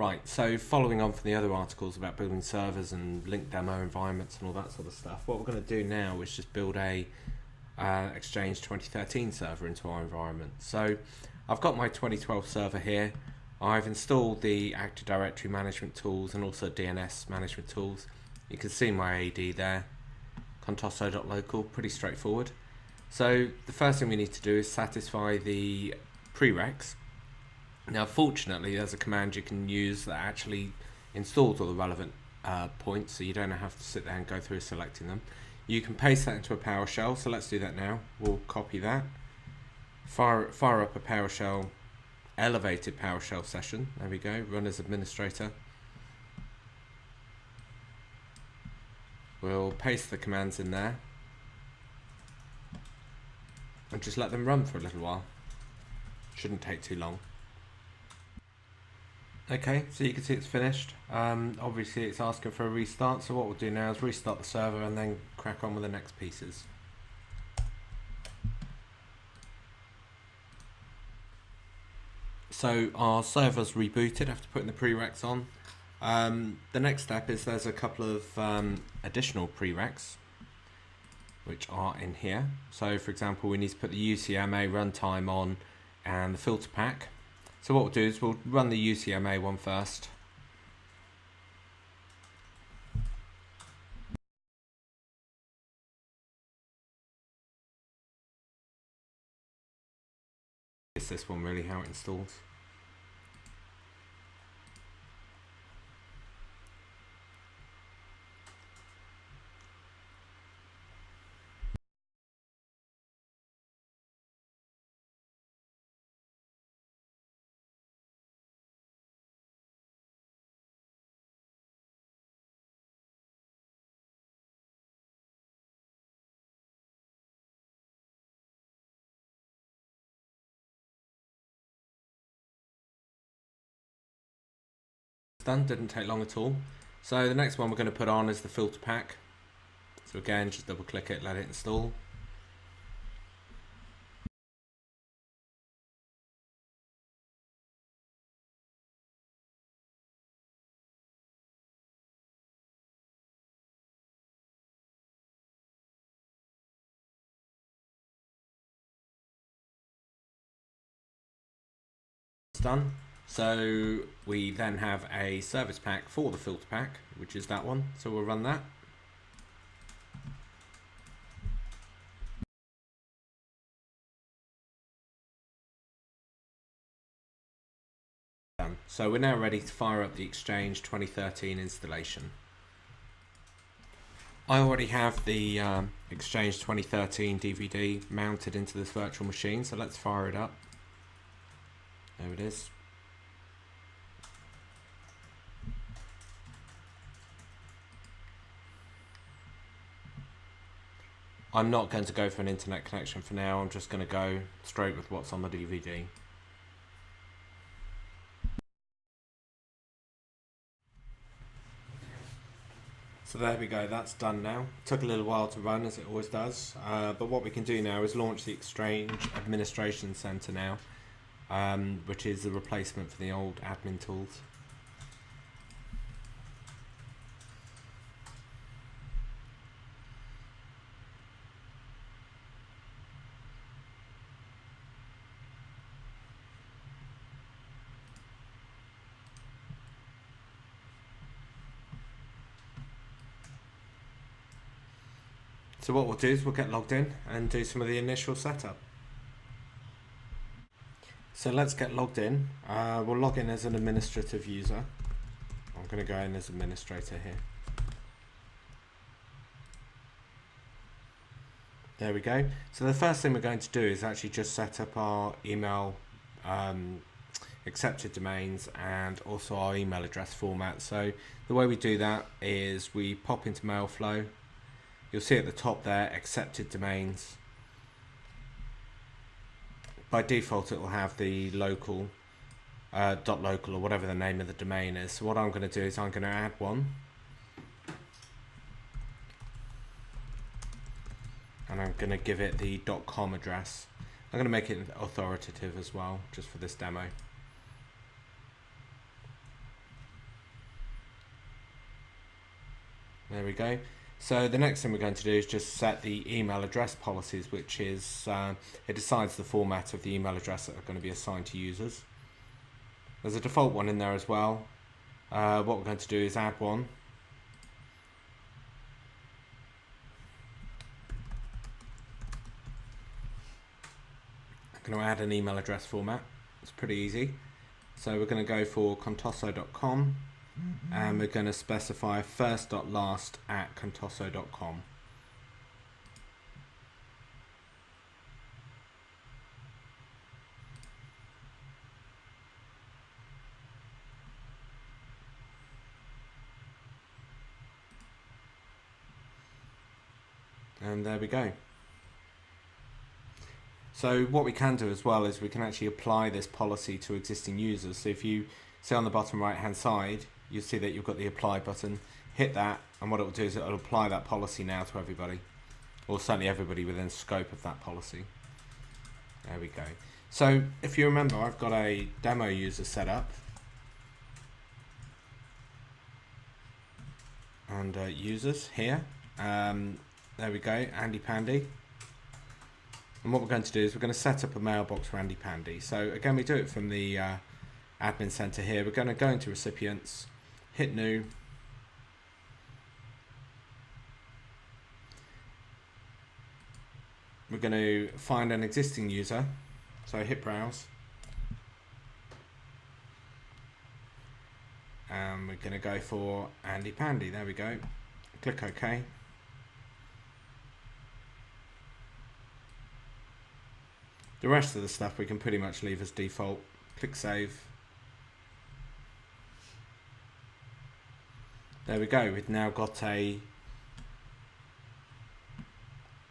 Right, so following on from the other articles about building servers and linked demo environments and all that sort of stuff, what we're going to do now is just build a Exchange 2013 server into our environment. So I've got my 2012 server here. I've installed the Active Directory management tools and also DNS management tools. You can see my AD there, consolidated.local, pretty straightforward. So the first thing we need to do is satisfy the prereqs. Now fortunately there's a command you can use that actually installs all the relevant points, so you don't have to sit there and go through selecting them. You can paste that into a PowerShell, so let's do that now. We'll copy that, fire up a PowerShell, elevated PowerShell session, there we go, run as administrator. We'll paste the commands in there and just let them run for a little while. Shouldn't take too long. Okay, so you can see it's finished. Obviously it's asking for a restart, so what we'll do now is restart the server and then crack on with the next pieces. So our server's rebooted after putting the prereqs on. The next step is there's a couple of additional prereqs which are in here. So for example, we need to put the UCMA runtime on and the filter pack. So what we'll do is we'll run the UCMA one first. It's this one really, how it installs. Done, didn't take long at all. So the next one we're going to put on is the filter pack. So again, just double click it, let it install. It's done. So we then have a service pack for the filter pack, which is that one. So we'll run that. Done. So we're now ready to fire up the Exchange 2013 installation. I already have the Exchange 2013 DVD mounted into this virtual machine, so let's fire it up. There it is. I'm not going to go for an internet connection for now, I'm just going to go straight with what's on the DVD. So there we go, that's done now. It took a little while to run, as it always does, but what we can do now is launch the Exchange Administration Center now, which is the replacement for the old admin tools. So what we'll do is we'll get logged in and do some of the initial setup. So let's get logged in. We'll log in as an administrative user. I'm going to go in as administrator here. There we go. So the first thing we're going to do is actually just set up our email accepted domains and also our email address format. So the way we do that is we pop into Mailflow. You'll see at the top there, accepted domains. By default, it will have the local, .local or whatever the name of the domain is. So what I'm going to do is I'm going to add one. And I'm going to give it the .com address. I'm going to make it authoritative as well, just for this demo. There we go. So the next thing we're going to do is just set the email address policies, which is, it decides the format of the email address that are going to be assigned to users. There's a default one in there as well. What we're going to do is add one. I'm going to add an email address format. It's pretty easy. So we're going to go for contoso.com and we're going to specify first.last@contoso.com. And there we go. So what we can do as well is we can actually apply this policy to existing users. So if you see on the bottom right hand side, you'll see that you've got the apply button. Hit that, and what it will do is it will apply that policy now to everybody, or certainly everybody within scope of that policy. There we go. So if you remember, I've got a demo user set up, and users here. There we go, Andy Pandy. And what we're going to do is we're going to set up a mailbox for Andy Pandy. So again, we do it from the admin center here. We're going to go into recipients, hit new. We're going to find an existing user. So hit browse. And we're going to go for Andy Pandy. There we go. Click OK. The rest of the stuff we can pretty much leave as default. Click save. There we go. We've now got a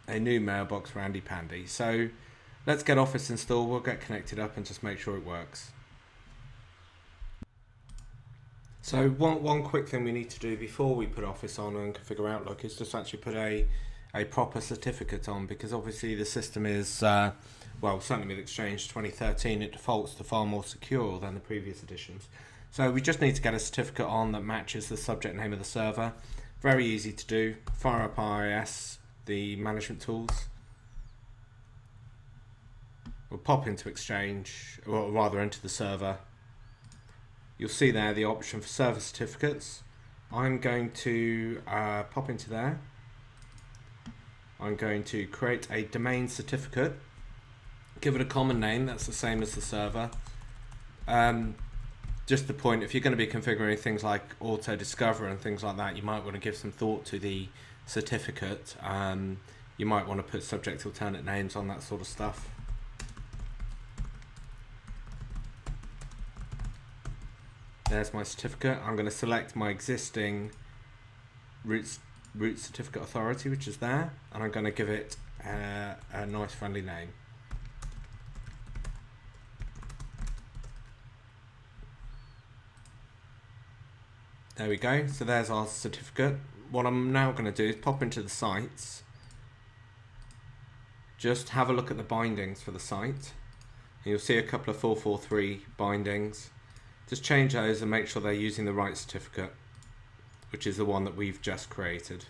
new mailbox for Andy Pandy. So let's get Office installed. We'll get connected up and just make sure it works. So one quick thing we need to do before we put Office on and configure Outlook is just actually put a proper certificate on, because obviously the system is well, certainly with Exchange 2013, it defaults to far more secure than the previous editions. So we just need to get a certificate on that matches the subject name of the server. Very easy to do. Fire up RIS, the management tools. We'll pop into Exchange, or rather into the server. You'll see there the option for server certificates. I'm going to pop into there. I'm going to create a domain certificate. Give it a common name, that's the same as the server. Just the point, if you're going to be configuring things like auto discover and things like that, you might want to give some thought to the certificate. You might want to put subject alternate names on, that sort of stuff. There's my certificate. I'm going to select my existing root certificate authority, which is there, and I'm going to give it a nice friendly name. There we go. So there's our certificate. What I'm now going to do is pop into the sites. Just have a look at the bindings for the site. And you'll see a couple of 443 bindings. Just change those and make sure they're using the right certificate, which is the one that we've just created.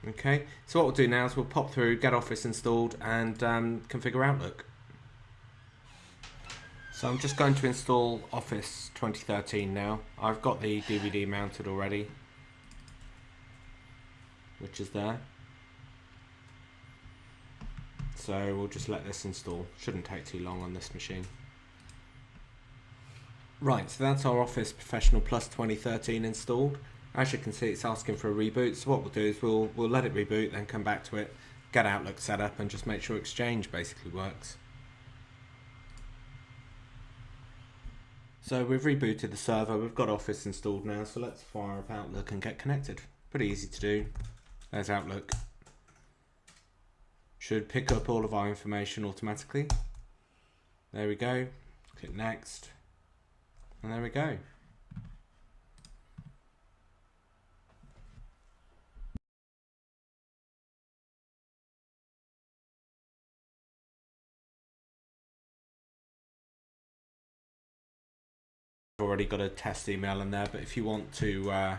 Okay, so what we'll do now is we'll pop through, get Office installed, and configure Outlook. So I'm just going to install Office 2013 now. I've got the DVD mounted already, which is there. So we'll just let this install. Shouldn't take too long on this machine. Right, so that's our Office Professional Plus 2013 installed. As you can see, it's asking for a reboot. So what we'll do is we'll let it reboot, then come back to it, get Outlook set up, and just make sure Exchange basically works. So we've rebooted the server, we've got Office installed now, so let's fire up Outlook and get connected. Pretty easy to do. There's Outlook. Should pick up all of our information automatically. There we go. Click next. And there we go. already got a test email in there, but if you want to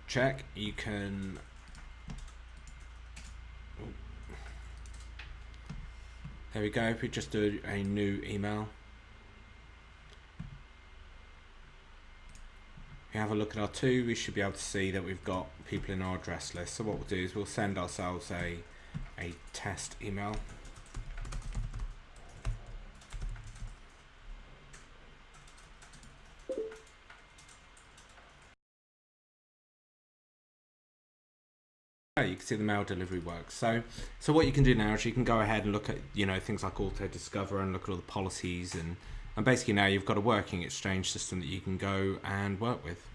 check, you can. There we go. If we just do a new email, we have a look at our two, we should be able to see that we've got people in our address list. So what we'll do is we'll send ourselves a test email. You can see the mail delivery works. So what you can do now is you can go ahead and look at, you know, things like auto discover and look at all the policies, and basically now you've got a working Exchange system that you can go and work with.